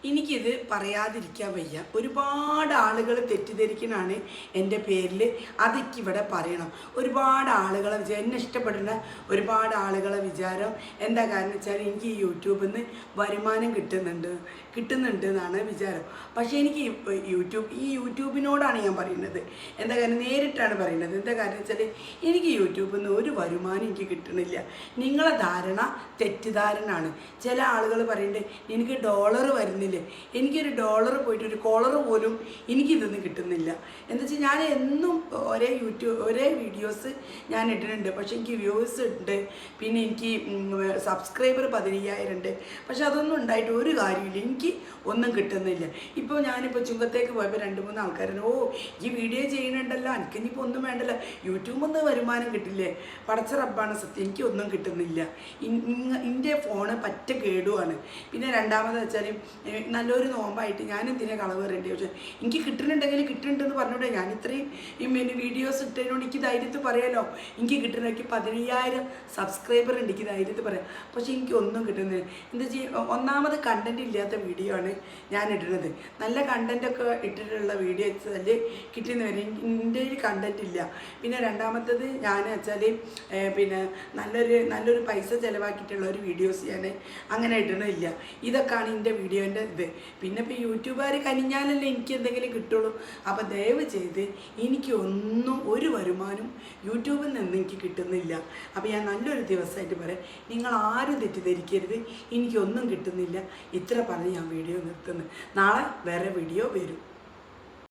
എനിക്കിത് പറയാതിരിക്കാൻ വയ്യ. ഒരുപാട് ആളുകൾ തെറ്റിദ്ധരിക്കുന്നതാണ് എൻ്റെ പേരിൽ. അതെനിക്കിവിടെ പറയണം. ഒരുപാട് ആളുകളെ എന്നെ ഇഷ്ടപ്പെടുന്ന ഒരുപാട് ആളുകളെ വിചാരം എന്താ കാരണം വെച്ചാൽ എനിക്ക് ഈ യൂട്യൂബിൽ നിന്ന് വരുമാനം കിട്ടുന്നുണ്ട് എന്നാണ് വിചാരം. പക്ഷേ എനിക്ക് ഈ യൂട്യൂബിനോടാണ് ഞാൻ പറയുന്നത്. എന്താ കാര്യം നേരിട്ടാണ് പറയുന്നത്. എന്താ കാര്യം വെച്ചാൽ എനിക്ക് യൂട്യൂബിൽ നിന്ന് ഒരു വരുമാനം എനിക്ക് കിട്ടണില്ല. നിങ്ങളെ ധാരണ തെറ്റിദ്ധാരണയാണ്. ചില ആളുകൾ പറയുന്നുണ്ട് എനിക്ക് ഡോളർ വരുന്നില്ല. എനിക്കൊരു ഡോളർ പോയിട്ട് ഒരു കോളർ പോലും എനിക്കിതൊന്നും കിട്ടുന്നില്ല. എന്താ വെച്ചാൽ ഞാൻ എന്നും ഒരേ വീഡിയോസ് ഞാൻ ഇടുന്നുണ്ട്. പക്ഷെ എനിക്ക് വ്യൂസ് ഉണ്ട്, പിന്നെ എനിക്ക് സബ്സ്ക്രൈബർ 15,000 ഉണ്ട്. പക്ഷെ അതൊന്നും ഉണ്ടായിട്ട് ഒരു കാര്യമില്ല, എനിക്ക് ഒന്നും കിട്ടുന്നില്ല. ഇപ്പോൾ ഞാനിപ്പോൾ ചുങ്കത്തേക്ക് പോയപ്പോൾ 2-3 ആൾക്കാരുണ്ട്, ഓ ഈ വീഡിയോ ചെയ്യുന്നുണ്ടല്ലോ, എനിക്ക് ഇനിയിപ്പോൾ ഒന്നും വേണ്ടല്ലോ, യൂട്യൂബിൽ നിന്ന് വരുമാനം കിട്ടില്ലേ. പടച്ച റബ്ബാണ് സത്യം, എനിക്ക് ഒന്നും കിട്ടുന്നില്ല. എൻ്റെ ഫോണ് പറ്റ കേടുവാണ്. പിന്നെ രണ്ടാമത് വെച്ചാൽ നല്ലൊരു നോമ്പായിട്ട് ഞാൻ എന്തിനാ കളവ് പറയേണ്ടി. പക്ഷേ എനിക്ക് കിട്ടുന്നുണ്ടെങ്കിൽ കിട്ടുന്നുണ്ടെന്ന് പറഞ്ഞോട്ടെ. ഞാൻ ഇത്രയും വീഡിയോസ് ഇട്ടതിനോട് എനിക്ക് ധൈര്യത്തിൽ പറയാമല്ലോ. എനിക്ക് കിട്ടുന്നെനിക്ക് 15,000 സബ്സ്ക്രൈബർ ഉണ്ട്, എനിക്ക് ധൈര്യത്തിൽ പറയാം. പക്ഷേ എനിക്ക് ഒന്നും കിട്ടുന്നില്ല. എന്താ ചെയ്യുക, ഒന്നാമത് കണ്ടൻറ് ഇല്ലാത്ത വീഡിയോ ആണ് ഞാൻ ഇടുന്നത്. നല്ല കണ്ടൻറ്റൊക്കെ ഇട്ടിട്ടുള്ള വീഡിയോ വെച്ചാൽ കിട്ടുന്ന വരെ എൻ്റെ ഒരു കണ്ടൻറ് ഇല്ല. പിന്നെ രണ്ടാമത്തത് ഞാൻ വെച്ചാൽ പിന്നെ നല്ലൊരു പൈസ ചിലവാക്കിയിട്ടുള്ള ഒരു വീഡിയോസ് ഞാൻ അങ്ങനെ ഇടണില്ല. ഇതൊക്കെയാണ് എൻ്റെ വീഡിയോൻ്റെ ഇത്. പിന്നെ ഇപ്പോൾ യൂട്യൂബുകാർ കനിഞ്ഞാലല്ലേ എനിക്ക് എന്തെങ്കിലും കിട്ടുള്ളൂ. അപ്പോൾ ദയവ് ചെയ്ത് എനിക്കൊന്നും ഒരു വരുമാനം യൂട്യൂബിൽ നിന്ന് എനിക്ക് കിട്ടുന്നില്ല. അപ്പോൾ ഞാൻ നല്ലൊരു ദിവസമായിട്ട് പറയാം, നിങ്ങൾ ആരും തെറ്റിദ്ധരിക്കരുത്, എനിക്കൊന്നും കിട്ടുന്നില്ല. ഇത്ര പറഞ്ഞ് ഞാൻ വീഡിയോ നിർത്തുന്നു. നാളെ വേറെ വീഡിയോ വരും.